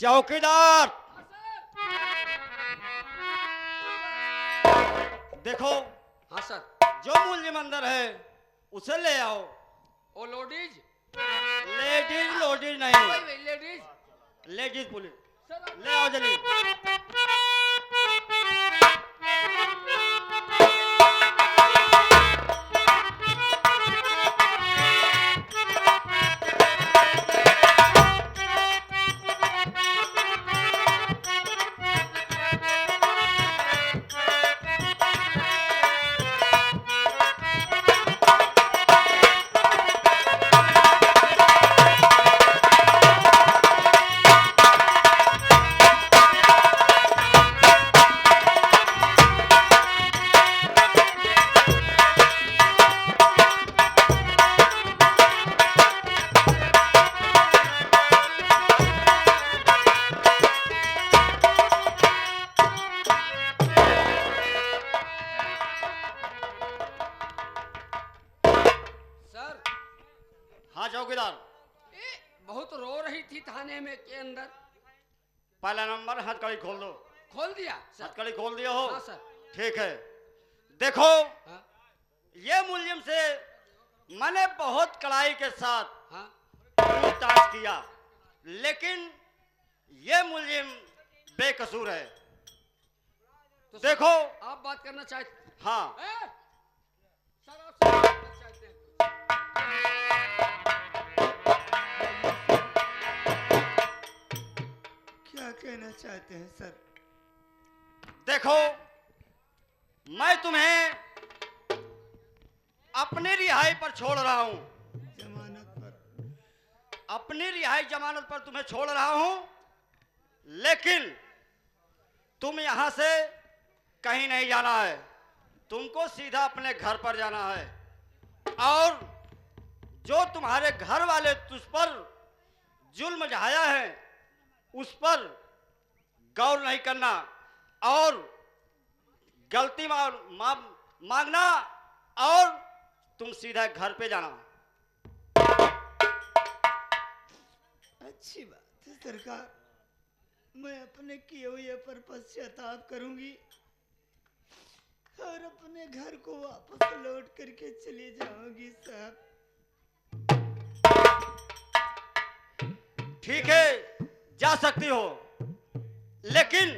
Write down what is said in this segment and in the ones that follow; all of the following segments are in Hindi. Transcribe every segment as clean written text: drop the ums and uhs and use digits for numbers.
चौकीदार देखो। हाँ सर। जो मुलजिम अंदर है उसे ले आओ। ओ लोडीज लेडीज लोडीज नहीं, लेडीज लेडीज पुलिस सर। ले आओ जल्दी। हाँ चौकीदार। बहुत रो रही थी थाने में के अंदर। पहला नंबर हथकड़ी खोल दो। खोल दिया सर। हथकड़ी खोल दिया हो? हाँ सर। ठीक है। देखो हाँ? ये मुलजिम से मैंने बहुत कड़ाई के साथ हाँ? पूछताछ किया, लेकिन ये मुलजिम बेकसूर है। तो देखो आप बात करना चाहते? हाँ। सर आप करना चाहते हैं? क्या कहना चाहते हैं सर? देखो मैं तुम्हें अपनी रिहाई पर छोड़ रहा हूं। जमानत पर? अपनी रिहाई जमानत पर तुम्हें छोड़ रहा हूं, लेकिन तुम यहां से कहीं नहीं जाना है। तुमको सीधा अपने घर पर जाना है और जो तुम्हारे घर वाले तुझ पर जुल्म ढाया है उस पर गौर नहीं करना और गलती मांगना और तुम सीधा घर पे जाना। अच्छी बात है सरकार, मैं अपने किए हुए पर पश्चाताप करूंगी और अपने घर को वापस लौट करके चली जाऊंगी साहब। ठीक है, जा सकती हो, लेकिन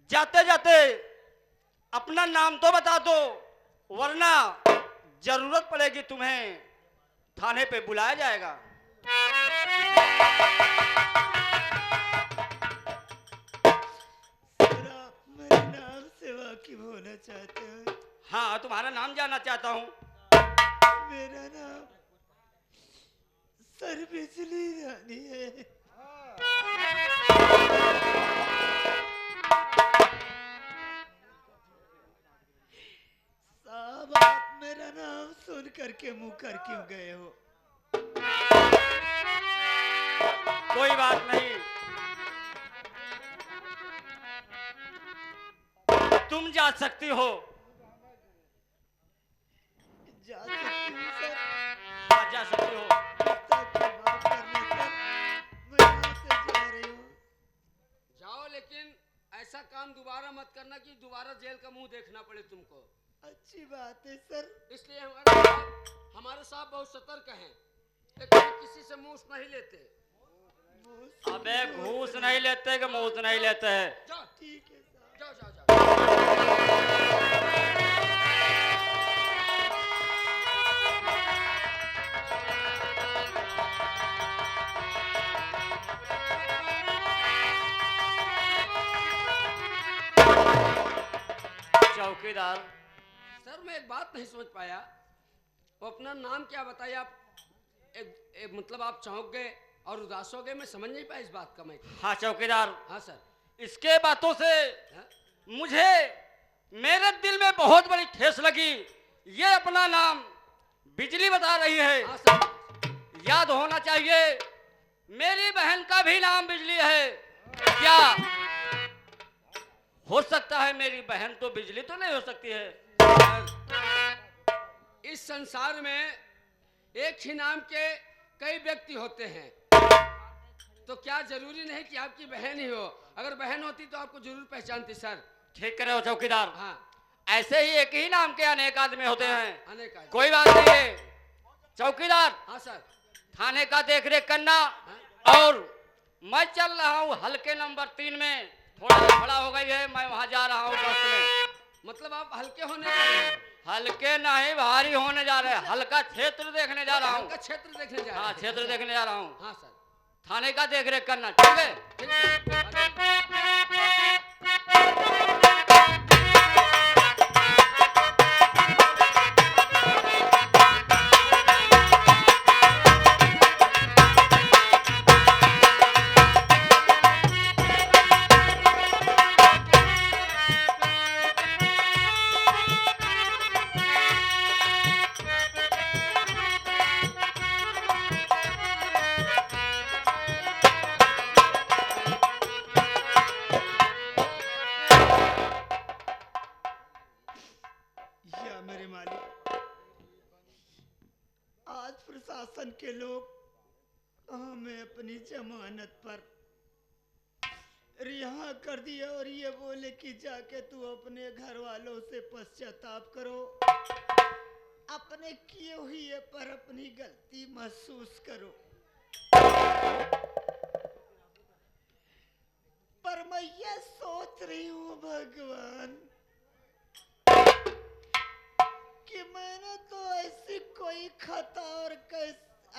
जाते जाते अपना नाम तो बता दो, वरना जरूरत पड़ेगी तुम्हें थाने पे बुलाया जाएगा। सर आप मेरे नाम से वाकिफ होना चाहते हैं? हाँ, तुम्हारा नाम जानना चाहता हूँ। मेरा नाम सर बिजली रानी है। साहब आप मेरा नाम सुन करके मुंह कर क्यों गए हो? कोई बात नहीं, तुम जा सकती हो। जा सकती हूँ सर? हाँ, जा सकती हो। माफ करना सर, मैं यहाँ से जा रही हूँ। जाओ, लेकिन ऐसा काम दोबारा मत करना कि दोबारा जेल का मुंह देखना पड़े तुमको। अच्छी बात है सर। इसलिए हमारे साहब बहुत सतर्क हैं, लेकिन किसी से मुंह नहीं लेते। अबे घूस नहीं लेते कि मूस नहीं लेते हैं। जाओ, ठीक है साहब। जाओ जाओ जाओ। चौकीदार सर मैं एक बात नहीं समझ पाया, वो अपना नाम क्या बताइए आप? मतलब आप चौंक गए और उदास हो गए, मैं समझ नहीं पाया इस बात का। मैं हाँ चौकीदार, हाँ सर। इसके बातों से हाँ? मुझे मेरे दिल में बहुत बड़ी ठेस लगी। ये अपना नाम बिजली बता रही है। हाँ सर। याद होना चाहिए मेरी बहन का भी नाम बिजली है। क्या हो सकता है मेरी बहन तो बिजली तो नहीं हो सकती है? इस संसार में एक ही नाम के कई व्यक्ति होते हैं, तो क्या जरूरी नहीं कि आपकी बहन ही हो? अगर बहन होती तो आपको जरूर पहचानती सर। ठीक करे हो चौकीदार। हाँ ऐसे ही एक ही नाम के अनेक आदमी होते हैं, अनेक आदमी। कोई बात नहीं है। चौकीदार, हाँ सर। थाने का देख रेख करना। हाँ? और मैं चल रहा हूँ हल्के नंबर 3 में, थोड़ा खड़ा हो गई है, मैं वहां जा रहा हूँ बस में। मतलब आप हल्के होने जा रहे हैं? हल्के नहीं भारी होने जा रहे हैं, हल्का क्षेत्र देखने जा रहा हूँ। हल्का क्षेत्र देखने जा रहे हाँ, हैं? क्षेत्र देखने जा रहा हूँ। हाँ सर। थाने का देख रेख करना, ठीक है? ठीक है। या मेरे मालिक, आज प्रशासन के लोग हमें अपनी जमानत पर रिहा कर दिया और ये बोले कि जाके तू अपने घर वालों से पश्चाताप करो, अपने किए हुए पर अपनी गलती महसूस करो। पर मैं ये सोच रही हूँ भगवान कि मैंने तो ऐसी कोई खता और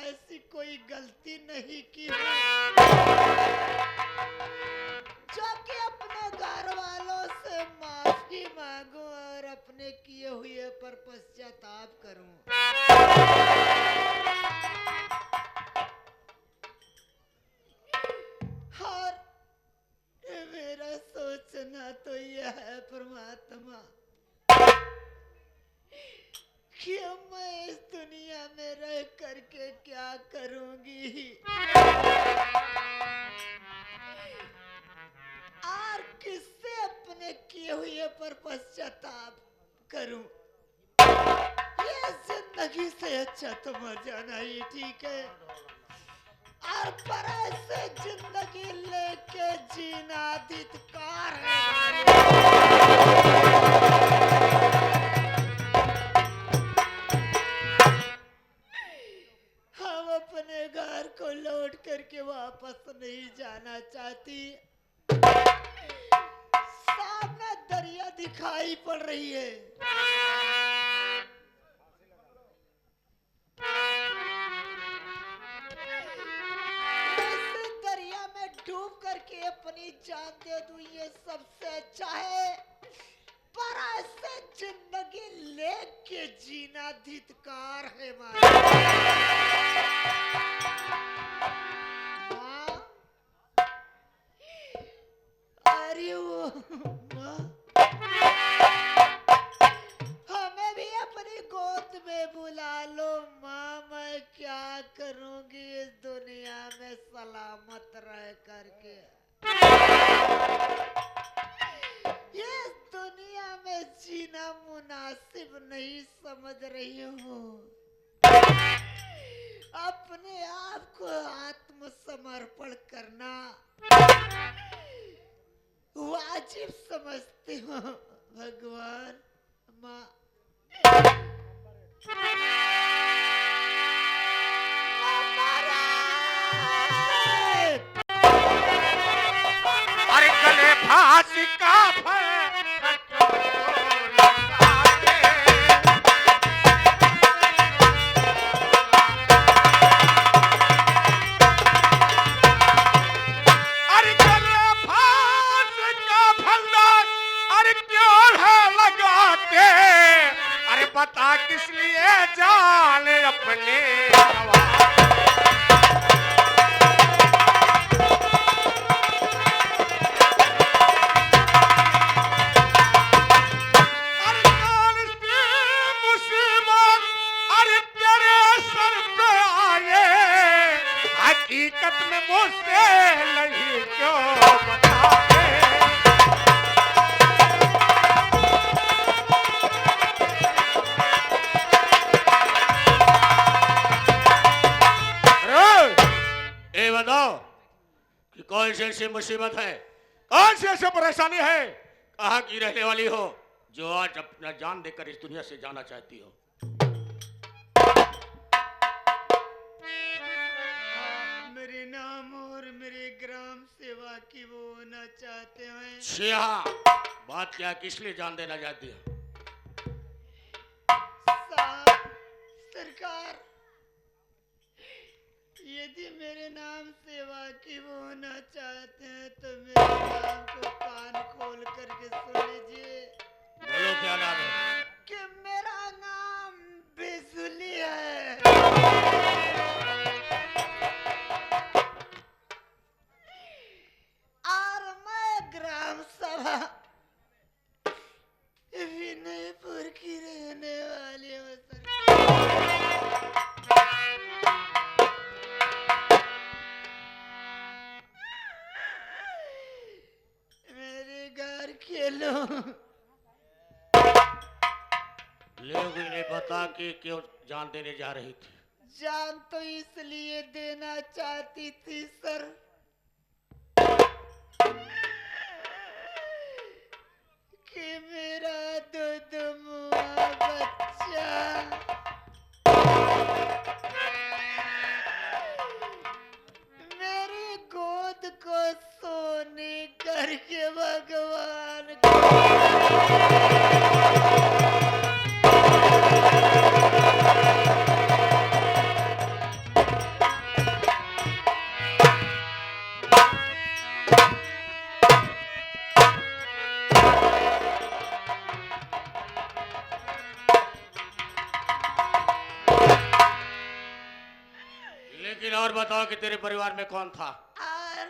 ऐसी कोई गलती नहीं की है जो कि अपने घर वालों से माफी मांगूं और अपने किए हुए पर पश्चाताप करूं। और मेरा सोचना तो यह है परमात्मा कि मैं इस दुनिया में रह करके क्या करूंगी और किससे अपने किए हुए पर पश्चाताप करूं। ये जिंदगी से अच्छा तो मर जाना ही ठीक है, और पर ऐसे जिंदगी लेके जीना धिक्कार है। अपने घर को लौट करके वापस नहीं जाना चाहती। सामने दरिया दिखाई पड़ रही है, इस दरिया में डूब करके अपनी जान दे दूं ये सबसे अच्छा है, पर ऐसे जिंदगी लेके जीना धिक्कार है। माँ, अरे वो माँ, हमें भी अपनी गोद में बुला लो माँ। मैं क्या करूंगी इस दुनिया में सलामत रह करके। इस दुनिया में जीना मुनासिब नहीं समझ रही हूँ। अपने आप को आत्मसमर्पण करना वाजिब समझती हूँ भगवान। माँ, अरे गले फांसी का पता किस लिए जान अपने मुसीबत अरे तेरे सर पे आए, हकीकत में मुझसे नहीं क्यों बताते। बताओ कौन सी ऐसी मुसीबत है, कौन सी ऐसी परेशानी है, कहाँ की रहने वाली हो जो आज अपना जान देकर इस दुनिया से जाना चाहती हो? आप मेरे नाम और मेरे ग्राम सेवा की वो होना चाहते हैं। जी हाँ, बात क्या, किस लिए जान देना चाहती हो? साहब सरकार, यदि मेरे नाम सेवा की वो होना चाहते हैं तो मेरे नाम को कान खोल करके सुन लीजिए बोलो क्या नाम है? कि मेरा नाम बिजुली है। और मैं ग्राम सभा विनयपुर की रहने वाली हूँ सरकार। मेरे घर के लोग ने बता कि क्यों जान देने जा रही थी? जान तो इसलिए देना चाहती थी सर कि मेरा दूध मुआ बच्चा मेरी गोद को सोने करके भगवान लेकिन और बताओ कि तेरे परिवार में कौन था? और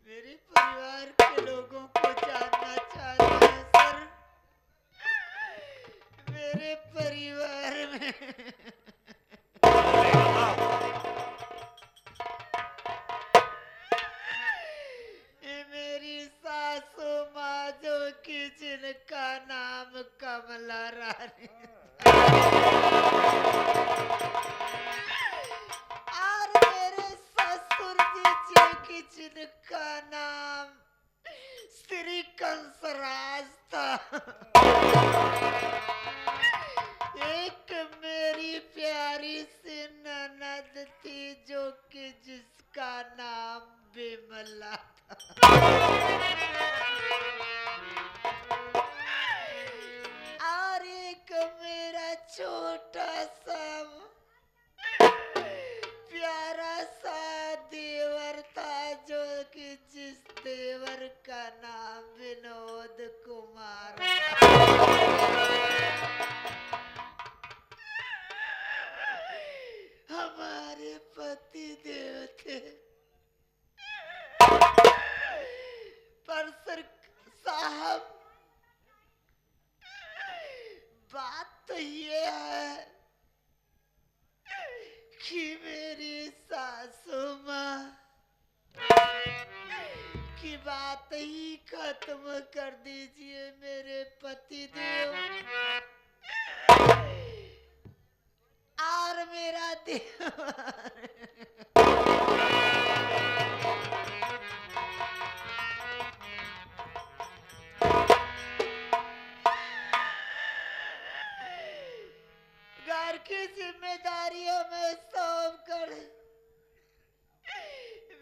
मेरे परिवार के लोगों को जानना चाहते हैं सर। मेरे परिवार में मेरी सासू माँ जो कि जिनका नाम कमला रानी और मेरे ससुर जी की जिनका नाम श्री कंसराज था। एक मेरी प्यारी सी ननद थी जो कि जिसका नाम बिमला था। और एक मेरा छोटा सा प्यारा सा देवर था जो कि जिस देवर का नाम विनोद कुमार हमारे पति देव थे। पर सर साहब बात तो ये है कि मेरी सासू माँ की बात ही खत्म कर दीजिए मेरे पति देव और मेरा देवर घर की जिम्मेदारियों में सौंप कर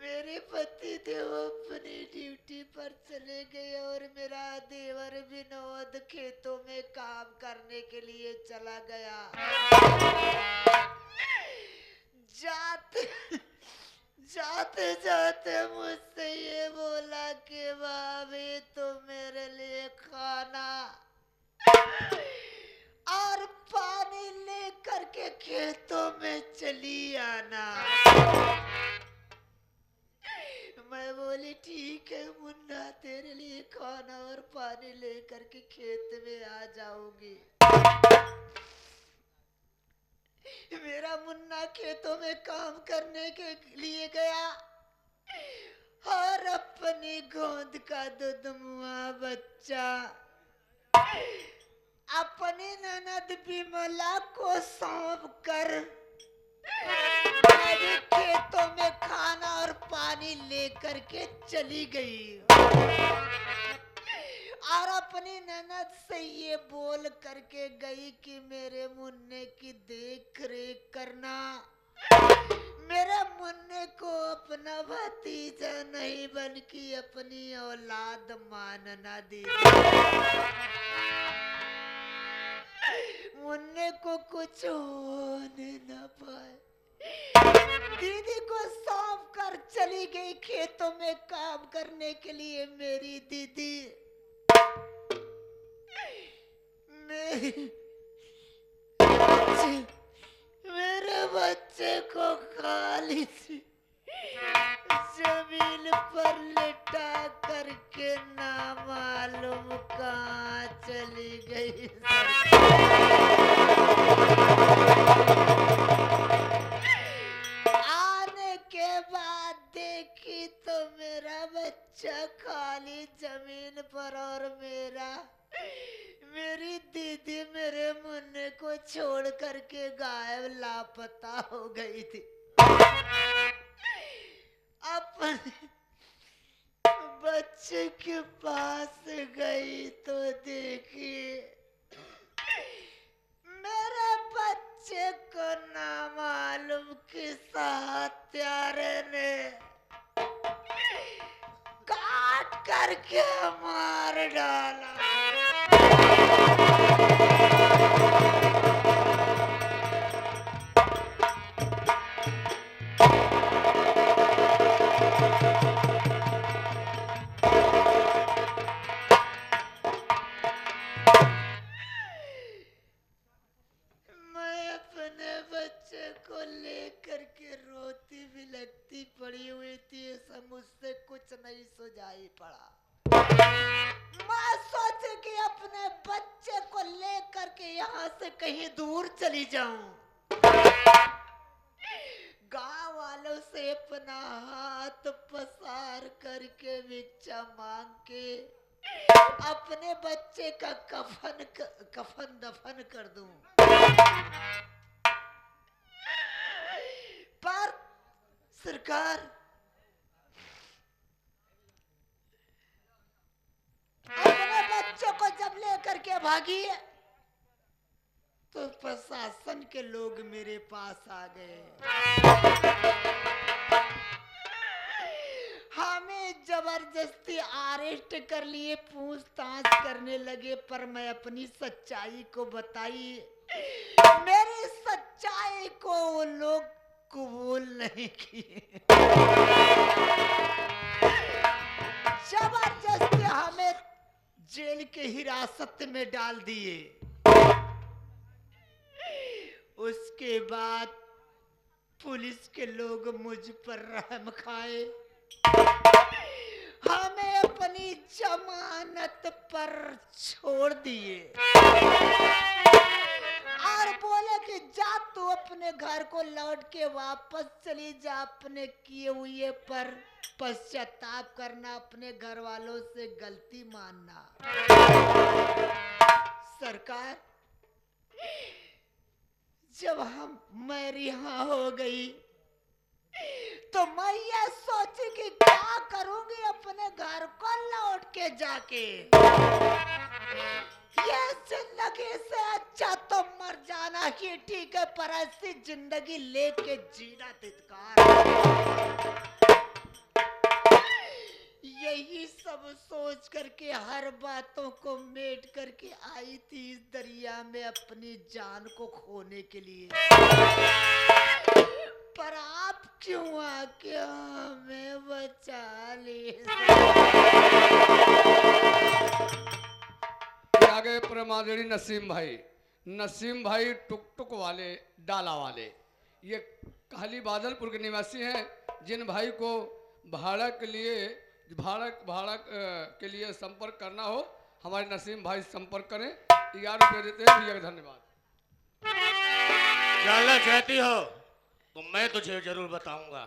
मेरे पति देव अपनी ड्यूटी पर चले गए और मेरा देवर विनोद खेतों में काम करने के लिए चला गया। जाते जाते जाते मुझसे ये बोला कि भाभी तो मेरे लिए खाना और पानी ले करके खेतों में चली आना। मैं बोली ठीक है मुन्ना, तेरे लिए खाना और पानी ले करके खेत में आ जाऊंगी। मेरा मुन्ना खेतों में काम करने के लिए गया और अपनी गोद का दुधमुआ बच्चा अपनी ननद बिमला को सौंप कर जिंदगी खेतों में खाना और पानी लेकर के चली गई और अपनी ननद से ये बोल करके गई कि मेरे मुन्ने की देख रेख करना, मेरे मुन्ने को अपना भतीजा नहीं बल्कि अपनी औलाद मानना दीदी। मुन्ने को कुछ होने न पाए। दीदी को सौंप कर चली गई खेतों में काम करने के लिए मेरी दीदी। मेरे बच्चे को खाली सी जमीन पर लेटा करके ना मालूम कहाँ चली गई। आने के बाद देखी तो मेरा बच्चा खाली जमीन पर और मेरी दीदी मेरे मुन्ने को छोड़ करके गायब लापता हो गई थी। अपने बच्चे के पास गई तो देखी मेरे बच्चे को ना मालूम किस हत्यारे ने काट करके मार डाला। मैं अपने बच्चे को लेकर के रोती बिलखती पड़ी हुई थी। ऐसा मुझसे कुछ नहीं सुझाई पड़ा। मैं सोची कि अपने बच्चे को लेकर के यहाँ से कहीं दूर चली जाऊं। गांव वालों से अपना हाथ पसार करके भिक्षा मांग के अपने बच्चे का कफन दफन कर दूं। पर सरकार अपने बच्चों को जब लेकर के भागी तो प्रशासन के लोग मेरे पास आ गए। हमें जबरदस्ती अरेस्ट कर लिए, पूछताछ करने लगे। पर मैं अपनी सच्चाई को बताई। मेरी सच्चाई को वो लोग कबूल नहीं किए। जबरदस्ती हमें जेल के हिरासत में डाल दिए। उसके बाद पुलिस के लोग मुझ पर रहम खाए, हमें अपनी जमानत पर छोड़ दिए और बोले कि जा तू अपने घर को लौट के वापस चली जा। अपने किए हुए पर पश्चाताप करना, अपने घर वालों से गलती मानना। सरकार जब मैं रिहा हो गई तो मैं ये सोची कि क्या करूंगी अपने घर को लौट के जाके। ये जिंदगी से अच्छा तो मर जाना ही ठीक है, पर ऐसी जिंदगी लेके जीना धिक्कार। यही सब सोच करके हर बातों को मेट करके आई थी इस दरिया में अपनी जान को खोने के लिए। पर आप क्यों आके हमें बचा लिए? आगे प्रमादरी नसीम भाई टुक वाले डाला वाले, ये काली बादलपुर के निवासी हैं। जिन भाई को भाड़ा के लिए संपर्क करना हो हमारे नसीम भाई संपर्क करें। 11 रुपये देते हैं। भैया का धन्यवाद। जानना चाहती हो तो मैं तुझे जरूर बताऊंगा।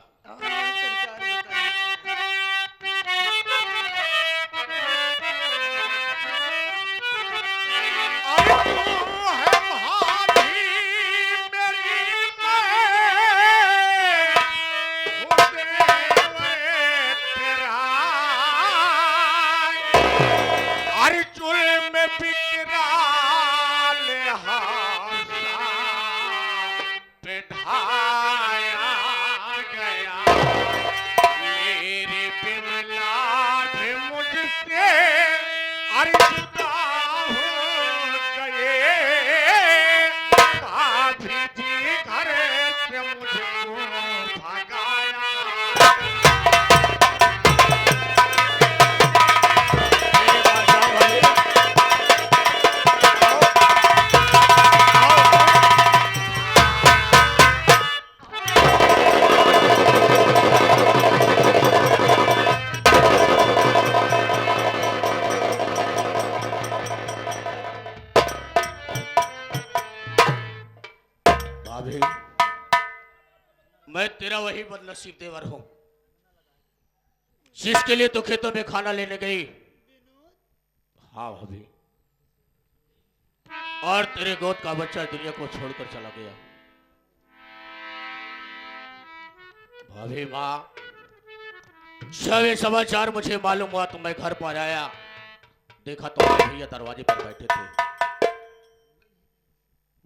मैं तेरा वही बदनसीब देवर हूं जिसके लिए तो खेतों में खाना लेने गई। हाँ भाभी, और तेरे गोद का बच्चा दुनिया को छोड़कर चला गया। भाभी माँ, जब ये समाचार मुझे मालूम हुआ तो मैं घर पर आया, देखा तो भैया दरवाजे पर बैठे थे।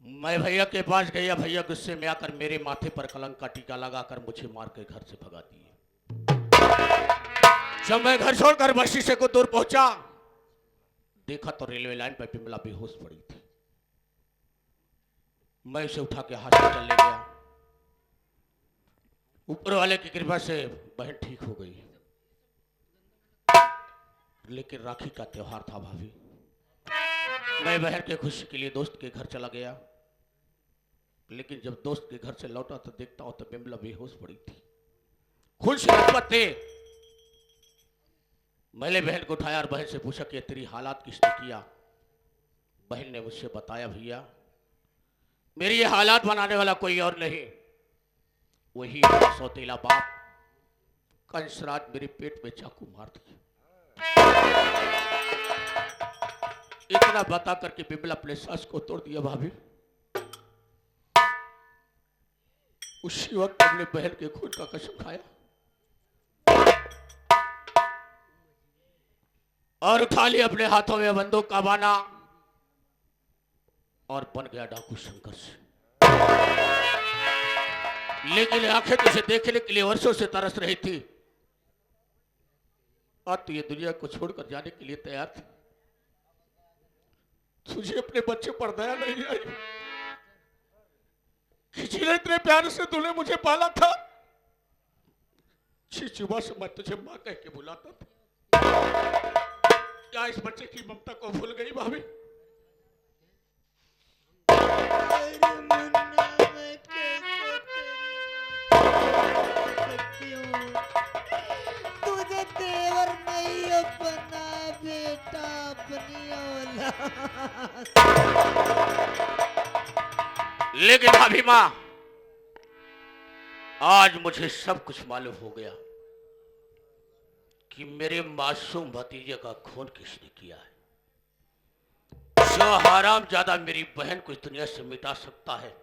मैं भैया के पास गया, भैया गुस्से में आकर मेरे माथे पर कलंक का टीका लगाकर मुझे मार के घर से भगा दिए। जब मैं घर छोड़कर बस्ती से कुछ दूर पहुंचा, देखा तो रेलवे लाइन पर बिमला बेहोश पड़ी थी। मैं उसे उठा के हॉस्पिटल ले गया। ऊपर वाले की कृपा से बहन ठीक हो गई, लेकिन राखी का त्योहार था भाभी। मैं बहन के खुशी के लिए दोस्त के घर चला गया, लेकिन जब दोस्त के घर से लौटा तो देखता हूं तो बिमला बेहोश पड़ी थी, खून से लथपथ थे। मैंने बहन को उठाया और बहन से पूछा कि तेरी हालात किसने किया। बहन ने मुझसे बताया, भैया मेरी ये हालात बनाने वाला कोई और नहीं, वही मेरा सौतेला बाप कंसराज मेरे पेट में चाकू मार दिया। इतना बता करके बिमला अपने सास को तोड़ दिया भाभी। उसी वक्त हमने बहन के खून का कसम खाया और उठा लिया अपने हाथों में बंदूक का बाना और बन गया डाकू शंकर से। लेकिन आंखें तुझे देखने के लिए वर्षों से तरस रही थी, और तू ये दुनिया को छोड़कर जाने के लिए तैयार थी। तुझे अपने बच्चे पर दया नहीं आई कि जिन्हें इतने प्यार से तूने मुझे पाला था, जिस सुबह से मैं तुझे मां कह के बुलाता था। क्या इस बच्चे की ममता को भूल गई भाभी? अरे मुन्ना, मैं कैसे तेरी हूँ? तुझे देवर नहीं अपना बेटा अपनी औलाद। लेकिन भाभी मां, आज मुझे सब कुछ मालूम हो गया कि मेरे मासूम भतीजे का खून किसने किया है। जो हरामजादा मेरी बहन को इस दुनिया से मिटा सकता है,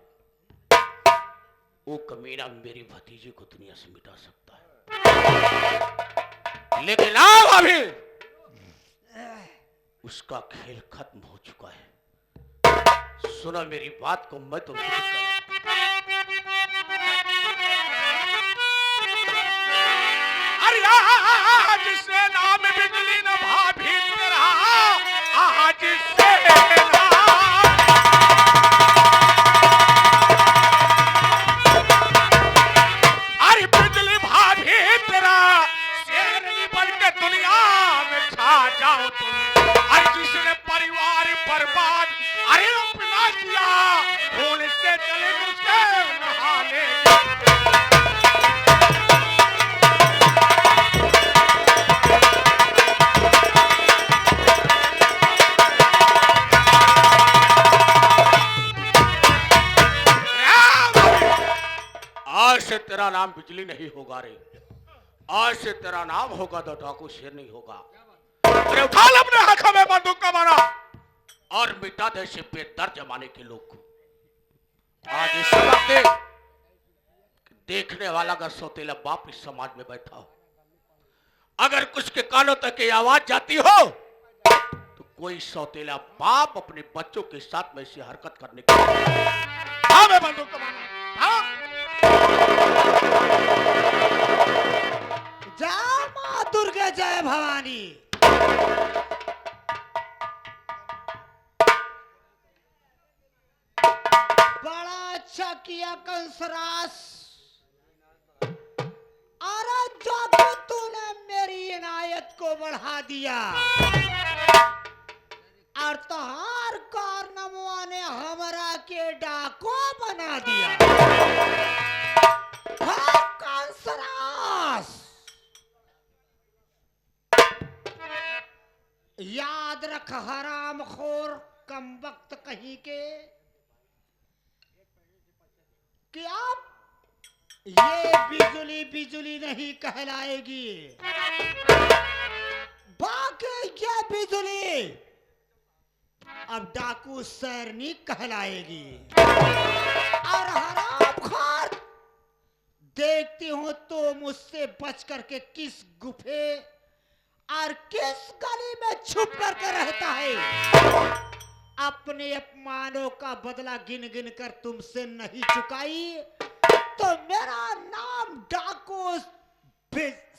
वो कमीना मेरी भतीजे को दुनिया से मिटा सकता है। लेकिन आओ भाभी, उसका खेल खत्म हो चुका है। सुनो मेरी बात को, मैं तुमसे कुछ कहना। अरे आज से नाम बिजली न भाभी तेरा, आज से अरे बिजली भाभी तेरा, शेरनी बन के दुनिया में छा जाओ तुम। अरे जिसने परिवार बर्बाद अरे अपना किया, खून से चले उसके नहाने। आज से तेरा नाम बिजली नहीं होगा रे, आज से तेरा नाम होगा तो डाकू शेर नहीं होगा। अरे उठा ले अपने हाथों में बंदूक का बाना और मिटा दे से बेदर्द जमाने के लोग को। आज इस वक्त देखने वाला अगर सौतेला बाप इस समाज में बैठा हो, अगर कुछ के कानों तक ये आवाज जाती हो तो कोई सौतेला बाप अपने बच्चों के साथ में ऐसी हरकत करने की बंदूक का बाना। जय मां दुर्गा, जय भवानी। बड़ा अच्छा किया कंसराज, अरे जो तूने मेरी इनायत को बढ़ा दिया और तोहार कारनामा ने हमरा के डाको बना दिया। हाँ कंसराज, याद रख हराम खोर कम वक्त कहीं के कि आप ये बिजुली बिजुली नहीं कहलाएगी, बाकी ये बिजुली अब डाकू सरनी कहलाएगी। और हरामखोर, देखती हूं तो मुझसे बच करके किस गुफे और किस गली में छुप करके रहता है। अपने अपमानों का बदला गिन गिन कर तुमसे नहीं चुकाई तो मेरा नाम डाकू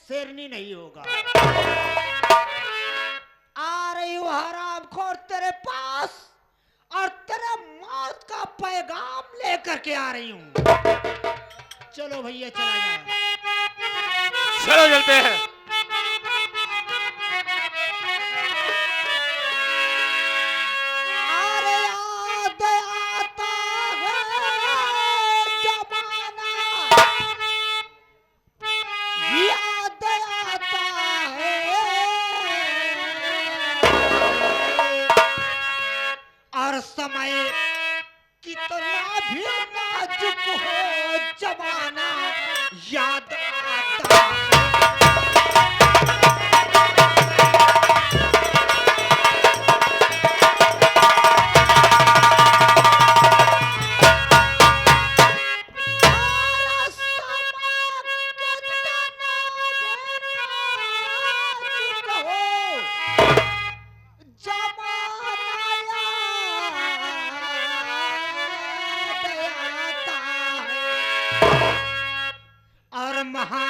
शेरनी नहीं होगा। आ रही हूँ हरामखोर तेरे पास और तेरे मौत का पैगाम लेकर के आ रही हूँ। चलो भैया चला जाए। चलो चलते हैं। अरे याद आता है जमाना, याद आता है और समय कितना भी नाजुक हो जमाना याद आता है। और समय कितना भी नाजुक हो जमाना याद आता है। और महा